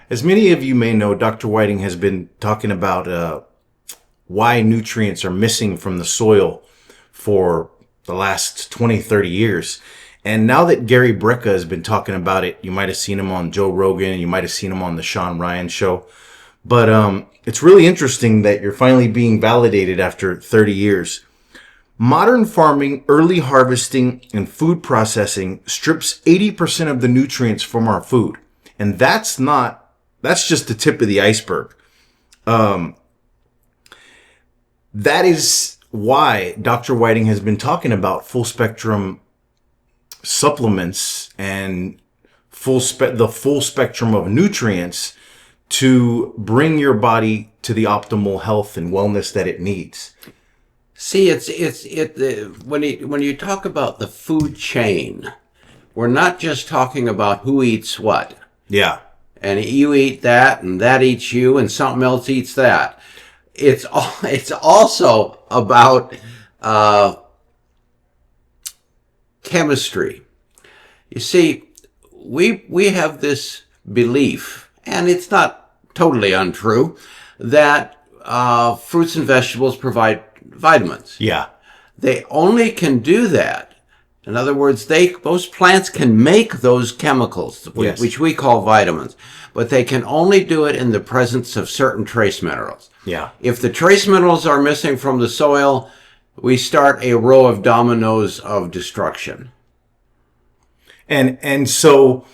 As many of you may know, Dr. Whiting has been talking about why nutrients are missing from the soil for the last 20, 30 years. And now that Gary Brecka has been talking about it, you might have seen him on Joe Rogan, you might have seen him on the Sean Ryan show. But it's really interesting that you're finally being validated after 30 years. Modern farming, early harvesting, and food processing strips 80% of the nutrients from our food. And that's just the tip of the iceberg. That is why Dr. Whiting has been talking about full spectrum supplements and the full spectrum of nutrients to bring your body to the optimal health and wellness that it needs. See, when you talk about the food chain, we're not just talking about who eats what. Yeah. And you eat that, and that eats you, and something else eats that. It's also about chemistry. You see, we have this belief, and it's not totally untrue, that fruits and vegetables provide vitamins. Yeah. They only can do that. In other words, most plants can make those chemicals, Yes. which we call vitamins, but they can only do it in the presence of certain trace minerals. Yeah. If the trace minerals are missing from the soil, we start a row of dominoes of destruction. And so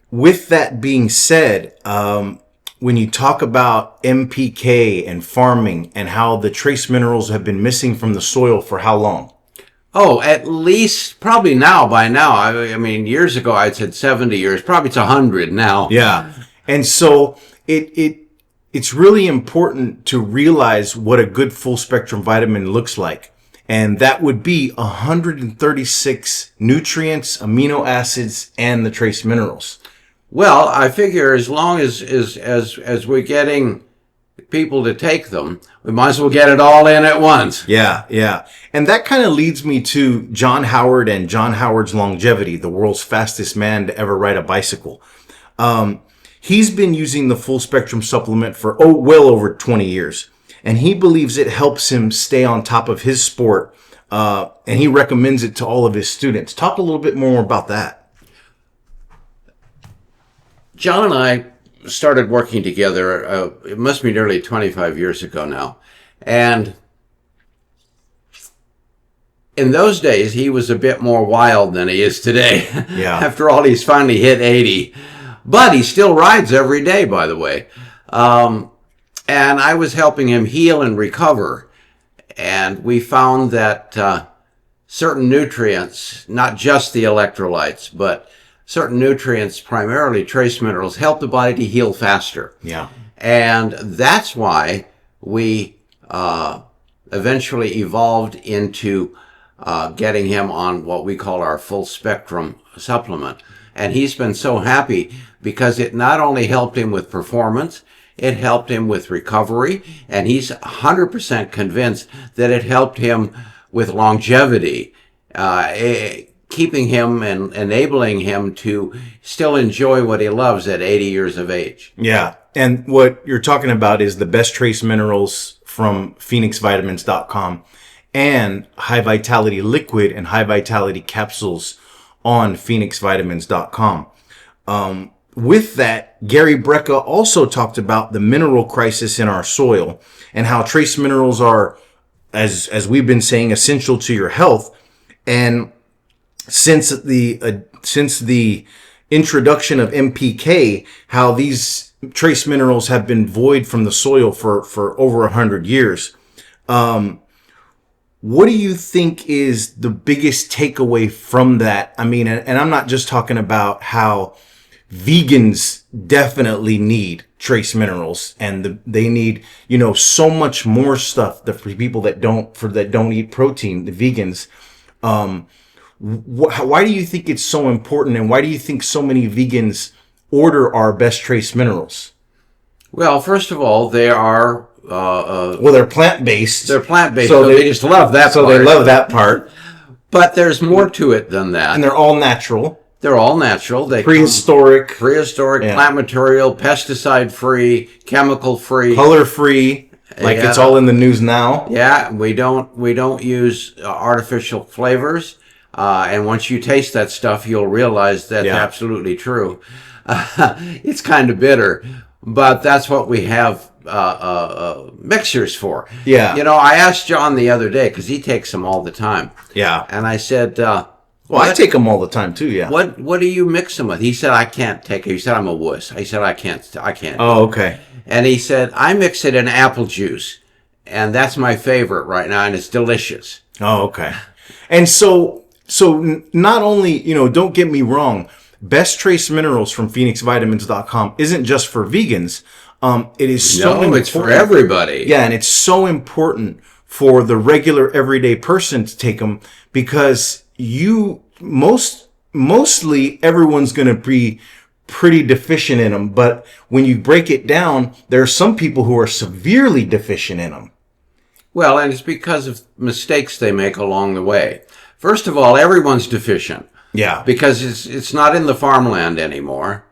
with that being said, when you talk about NPK and farming and how the trace minerals have been missing from the soil for how long? Oh, at least, probably by now. I mean, years ago I'd said 70 years. Probably it's 100 now. Yeah. And so it's really important to realize what a good full spectrum vitamin looks like. And that would be 136 nutrients, amino acids, and the trace minerals. Well, I figure as long as we're getting people to take them, we might as well get it all in at once. Yeah, yeah. And that kind of leads me to John Howard and John Howard's longevity, the world's fastest man to ever ride a bicycle. He's been using the full spectrum supplement for well over 20 years. And he believes it helps him stay on top of his sport. And he recommends it to all of his students. Talk a little bit more about that. John and I started working together, it must be nearly 25 years ago now. And in those days, he was a bit more wild than he is today. Yeah. After all, he's finally hit 80. But he still rides every day, by the way. And I was helping him heal and recover. And we found that certain nutrients, not just the electrolytes, but certain nutrients, primarily trace minerals, help the body to heal faster. Yeah. And that's why we eventually evolved into getting him on what we call our full spectrum supplement. And he's been so happy because it not only helped him with performance, it helped him with recovery, and he's 100% convinced that it helped him with longevity, keeping him and enabling him to still enjoy what he loves at 80 years of age. Yeah. And what you're talking about is the best trace minerals from phoenixvitamins.com and high vitality liquid and high vitality capsules on phoenixvitamins.com. With that, Gary Brecka also talked about the mineral crisis in our soil and how trace minerals are, as we've been saying, essential to your health. And since the introduction of NPK, how these trace minerals have been void from the soil for over 100 years. What do you think is the biggest takeaway from that? I mean, and I'm not just talking about how vegans definitely need trace minerals and they need, so much more stuff for people that don't eat protein, the vegans. Why do you think it's so important, and why do you think so many vegans order our best trace minerals? Well, first of all, they are they're plant-based. They're plant-based, so they just love that part. So they love that part. But there's more to it than that. And they're all natural. They're all natural. They Prehistoric. Prehistoric, plant material, pesticide-free, chemical-free, color-free. Like it's all in the news now. Yeah, we don't use artificial flavors. And once you taste that stuff, you'll realize that's absolutely true. It's kind of bitter, but that's what we have mixers for. Yeah. You know, I asked John the other day, because he takes them all the time. Yeah. And I said, well, I take them all the time too, yeah. What do you mix them with? He said, I can't take it. He said, I'm a wuss. I said, I can't. Oh, okay. And he said, I mix it in apple juice. And that's my favorite right now, and it's delicious. Oh, okay. And so not only, you know, don't get me wrong, Best Trace Minerals from PhoenixVitamins.com isn't just for vegans. It is so important. It's for everybody. Yeah, and it's so important for the regular everyday person to take them, because mostly everyone's going to be pretty deficient in them. But when you break it down, there are some people who are severely deficient in them. Well, and it's because of mistakes they make along the way. First of all, everyone's deficient. Yeah. Because it's not in the farmland anymore.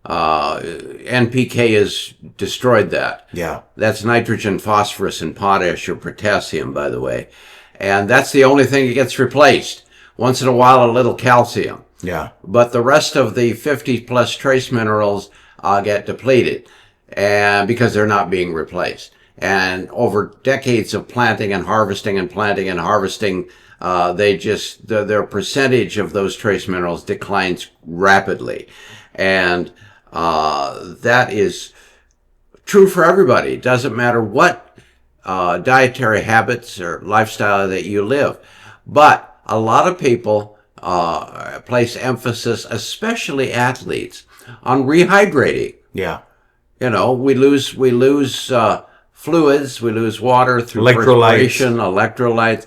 NPK has destroyed that. Yeah. That's nitrogen, phosphorus, and potash, or potassium, by the way. And that's the only thing that gets replaced. Once in a while, a little calcium. Yeah. But the rest of the 50-plus trace minerals get depleted, and because they're not being replaced. And over decades of planting and harvesting, their percentage of those trace minerals declines rapidly. And that is true for everybody. It doesn't matter what dietary habits or lifestyle that you live. But a lot of people place emphasis, especially athletes, on rehydrating. Yeah. You know, we lose fluids, we lose water through perspiration, electrolytes.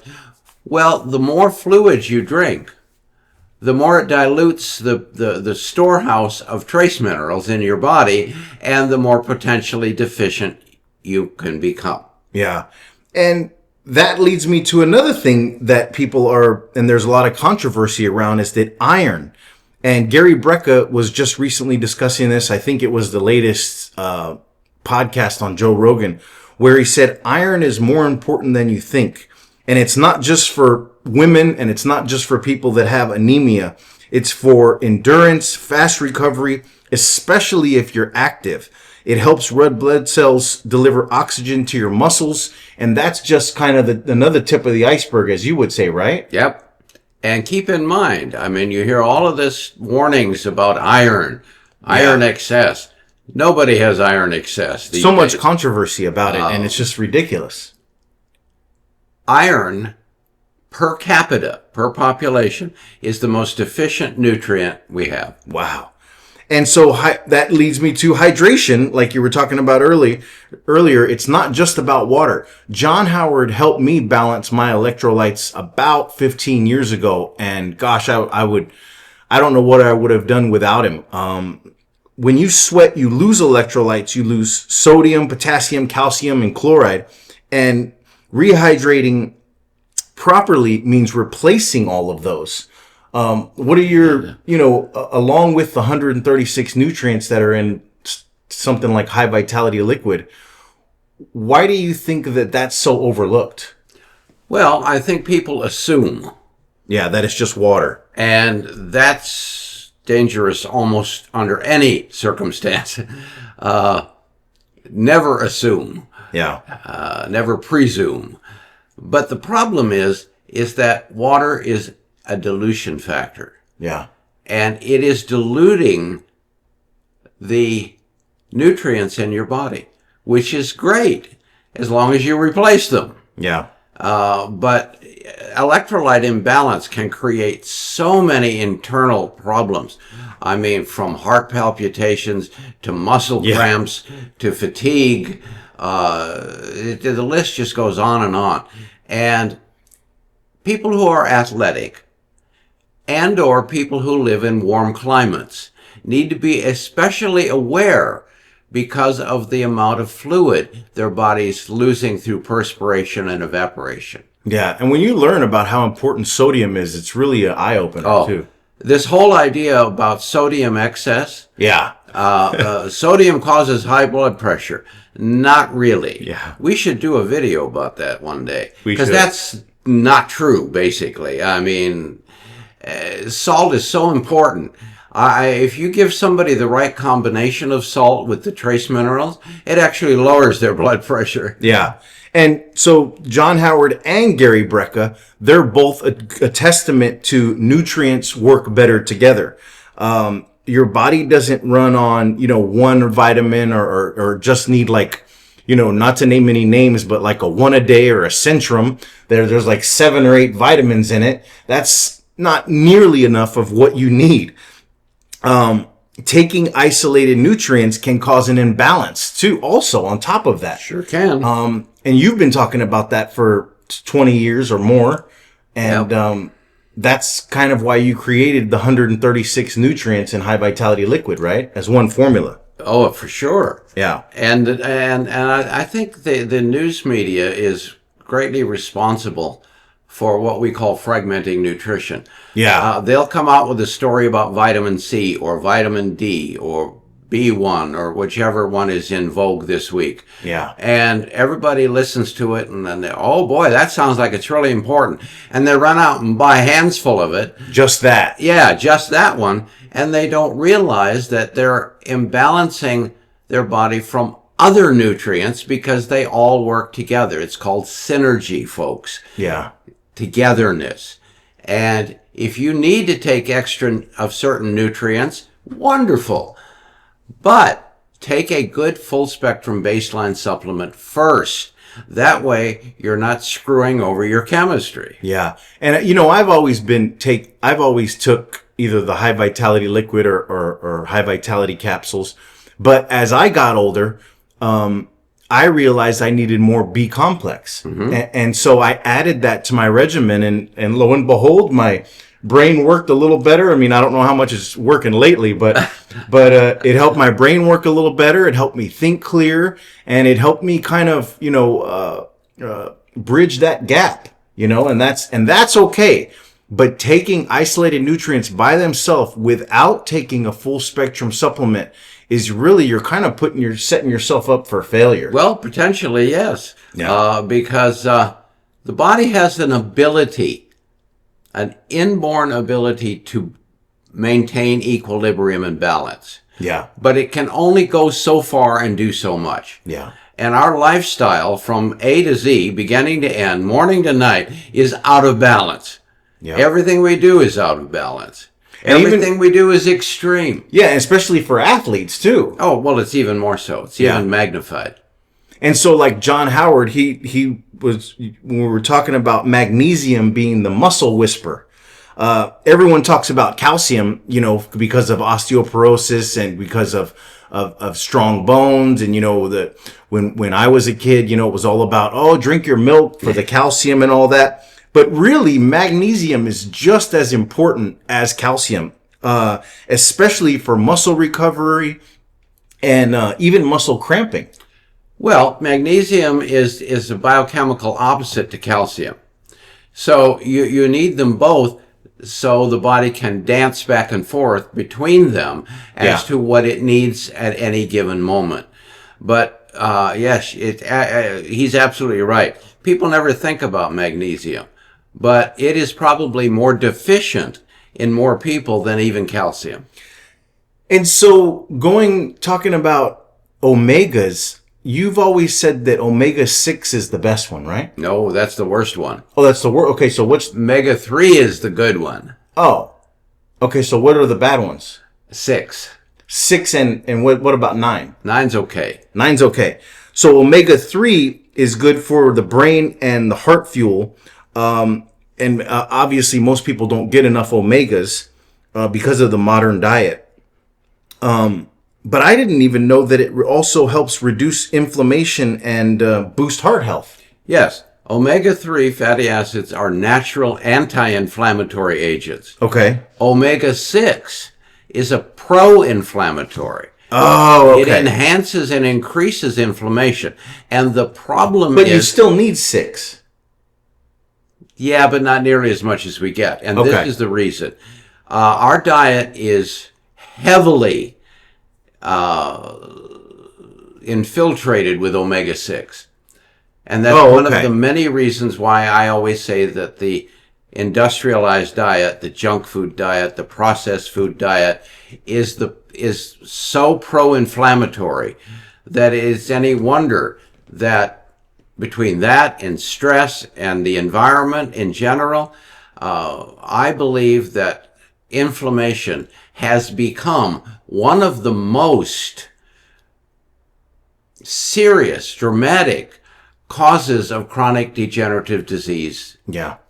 Well, the more fluids you drink, the more it dilutes the storehouse of trace minerals in your body, and the more potentially deficient you can become. Yeah. And that leads me to another thing that people are, and there's a lot of controversy around, is that iron. And Gary Brecka was just recently discussing this. I think it was the latest podcast on Joe Rogan, where he said iron is more important than you think. And it's not just for women, and it's not just for people that have anemia. It's for endurance, fast recovery, especially if you're active. It helps red blood cells deliver oxygen to your muscles. And that's just kind of another tip of the iceberg, as you would say, right? Yep. And keep in mind, I mean, you hear all of this warnings about iron excess. Nobody has iron excess. So much controversy about it, and it's just ridiculous. Iron per capita, per population, is the most deficient nutrient we have. Wow. And so that leads me to hydration, like you were talking about earlier. It's not just about water. John Howard helped me balance my electrolytes about 15 years ago. And gosh, I don't know what I would have done without him. When you sweat, you lose electrolytes. You lose sodium, potassium, calcium, and chloride. And rehydrating properly means replacing all of those. What are your, along with the 136 nutrients that are in something like high vitality liquid, why do you think that that's so overlooked? Well, I think people assume. Yeah, that it's just water. And that's dangerous almost under any circumstance. Never assume. Yeah. Never presume. But the problem is that water is a dilution factor. Yeah. And it is diluting the nutrients in your body, which is great as long as you replace them. Yeah. But electrolyte imbalance can create so many internal problems. I mean, from heart palpitations to muscle cramps to fatigue. The list just goes on and on. And people who are athletic and or people who live in warm climates need to be especially aware because of the amount of fluid their body's losing through perspiration and evaporation. Yeah, and when you learn about how important sodium is, it's really an eye-opener too. this whole idea about sodium excess, Yeah. sodium causes high blood pressure. Not really. Yeah. We should do a video about that one day. We Because should. that's not true, basically. I mean, salt is so important. If you give somebody the right combination of salt with the trace minerals, it actually lowers their blood pressure. Yeah. And so John Howard and Gary Brecka, they're both a testament to nutrients work better together. Your body doesn't run on, one vitamin or just need like, not to name any names, but like a one a day or a Centrum. There's like 7 or 8 vitamins in it. That's not nearly enough of what you need. Taking isolated nutrients can cause an imbalance too, also on top of that. Sure can. And you've been talking about that for 20 years or more. And, Yep. That's kind of why you created the 136 nutrients in high vitality liquid, right? As one formula. Oh, for sure. Yeah. And I think the news media is greatly responsible for what we call fragmenting nutrition. Yeah. They'll come out with a story about vitamin C or vitamin D or B1 or whichever one is in vogue this week. Yeah. And everybody listens to it and then oh boy, that sounds like it's really important. And they run out and buy hands full of it. Just that. Yeah, just that one. And they don't realize that they're imbalancing their body from other nutrients because they all work together. It's called synergy, folks. Yeah. Togetherness. And if you need to take extra of certain nutrients, wonderful. But take a good full spectrum baseline supplement first. That way you're not screwing over your chemistry. Yeah. And I've always took either the high vitality liquid or high vitality capsules. But as I got older, I realized I needed more B complex. Mm-hmm. And so I added that to my regimen and lo and behold, my brain worked a little better. I mean, I don't know how much it's working lately, but it helped my brain work a little better. It helped me think clear, and it helped me kind of, bridge that gap, and that's okay. But taking isolated nutrients by themselves without taking a full spectrum supplement is really, you're kind of setting yourself up for failure. Well, potentially, yes. Yeah. Because the body has an inborn ability to maintain equilibrium and balance. Yeah. But it can only go so far and do so much. Yeah. And our lifestyle from A to Z, beginning to end, morning to night, is out of balance. Yeah. Everything we do is out of balance. And Everything we do is extreme. Yeah, especially for athletes too. Oh, well, it's even more so. It's even magnified. And so like John Howard, he was, when we were talking about magnesium being the muscle whisper, everyone talks about calcium, because of osteoporosis and because of strong bones. And, that when I was a kid, it was all about, drink your milk for the calcium and all that. But really, magnesium is just as important as calcium, especially for muscle recovery and even muscle cramping. Well, magnesium is a biochemical opposite to calcium. So you need them both so the body can dance back and forth between them as to what it needs at any given moment. But yes, he's absolutely right. People never think about magnesium, but it is probably more deficient in more people than even calcium. And so talking about omegas, you've always said that omega-6 is the best one, right? No, that's the worst one. Oh, that's the worst. Okay, so what's... Omega-3 is the good one. Oh. Okay, so what are the bad ones? 6. 6 and what about 9? 9's okay. 9's okay. So omega-3 is good for the brain and the heart fuel. Obviously most people don't get enough omegas because of the modern diet. But I didn't even know that it also helps reduce inflammation and boost heart health. Yes. Omega-3 fatty acids are natural anti-inflammatory agents. Okay. Omega-6 is a pro-inflammatory. Oh, okay. It enhances and increases inflammation. And the problem But you still need 6. Yeah, but not nearly as much as we get. And this is the reason. Our diet is heavily infiltrated with omega-6. And that's one of the many reasons why I always say that the industrialized diet, the junk food diet, the processed food diet is so pro-inflammatory that it's any wonder that between that and stress and the environment in general, I believe that inflammation has become one of the most serious, dramatic causes of chronic degenerative disease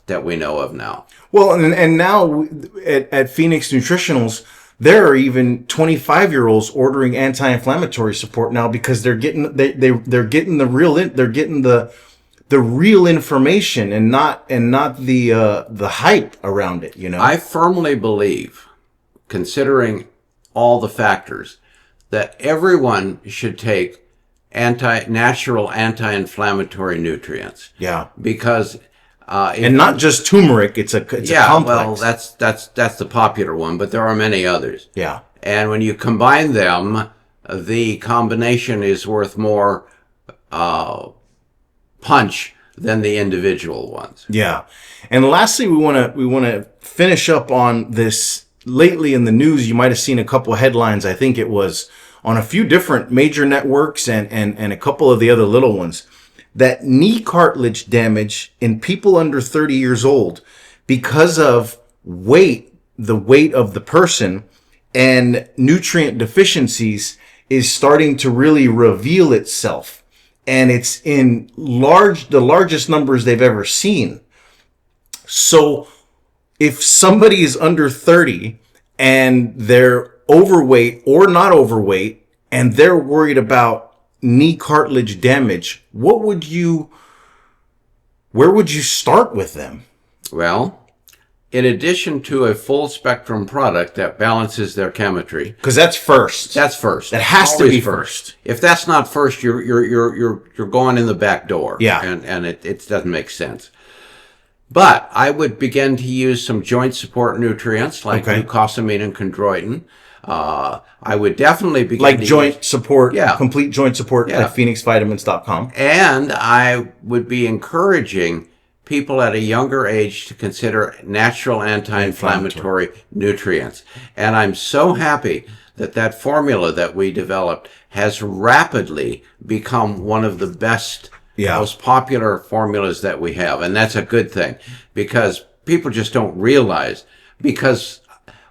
that we know of now. Well, and now at Phoenix Nutritionals, there are even 25-year-olds ordering anti-inflammatory support now because they're getting the real information and not the hype around it, you know. I firmly believe, considering all the factors, that everyone should take natural anti-inflammatory nutrients. Yeah. Because and not just turmeric, it's a complex. Well, that's the popular one, but there are many others. Yeah. And when you combine them, the combination is worth more punch than the individual ones. Yeah. And lastly, we want to finish up on this. Lately in the news, you might have seen a couple of headlines. I think it was on a few different major networks and a couple of the other little ones, that knee cartilage damage in people under 30 years old because of the weight of the person and nutrient deficiencies is starting to really reveal itself. And it's in the largest numbers they've ever seen. So if somebody is under 30 and they're overweight or not overweight and they're worried about knee cartilage damage, where would you start with them? Well, in addition to a full spectrum product that balances their chemistry, because that's first. That has to be first. If that's not first, you're going in the back door. Yeah, and it doesn't make sense. But I would begin to use some joint support nutrients like glucosamine and chondroitin. I would definitely begin like joint support, complete joint support at phoenixvitamins.com. And I would be encouraging people at a younger age to consider natural anti-inflammatory nutrients. And I'm so happy that formula that we developed has rapidly become one of the best, most popular formulas that we have. And that's a good thing because people just don't realize, because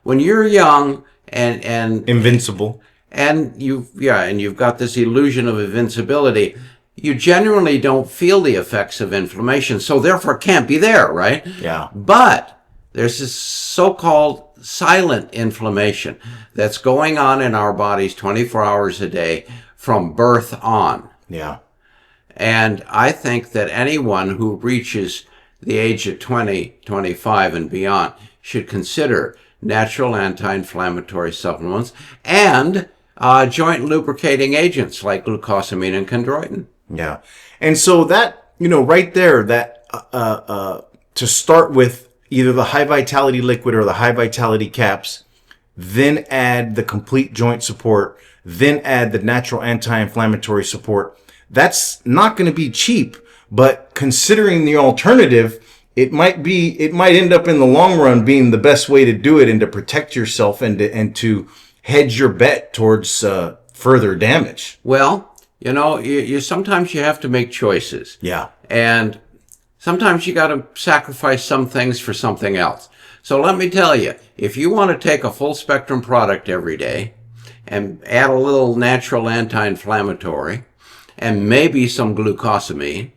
when you're young and invincible, and you've got this illusion of invincibility, you genuinely don't feel the effects of inflammation, so therefore it can't be there, right? Yeah. But there's this so-called silent inflammation that's going on in our bodies 24 hours a day from birth on. Yeah. And I think that anyone who reaches the age of 20, 25 and beyond should consider natural anti-inflammatory supplements and joint lubricating agents like glucosamine and chondroitin. Yeah. And so that, right there, that to start with either the high vitality liquid or the high vitality caps, then add the complete joint support, then add the natural anti-inflammatory support. That's not going to be cheap, but considering the alternative, it might end up in the long run being the best way to do it and to protect yourself and to hedge your bet towards further damage. Well, you sometimes you have to make choices. Yeah. And sometimes you got to sacrifice some things for something else. So let me tell you, if you want to take a full spectrum product every day and add a little natural anti-inflammatory and maybe some glucosamine,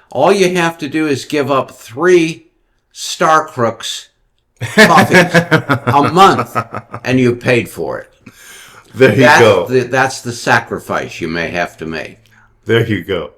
all you have to do is give up 3 Star Crooks coffees a month and you've paid for it. There you go. That's the sacrifice you may have to make. There you go.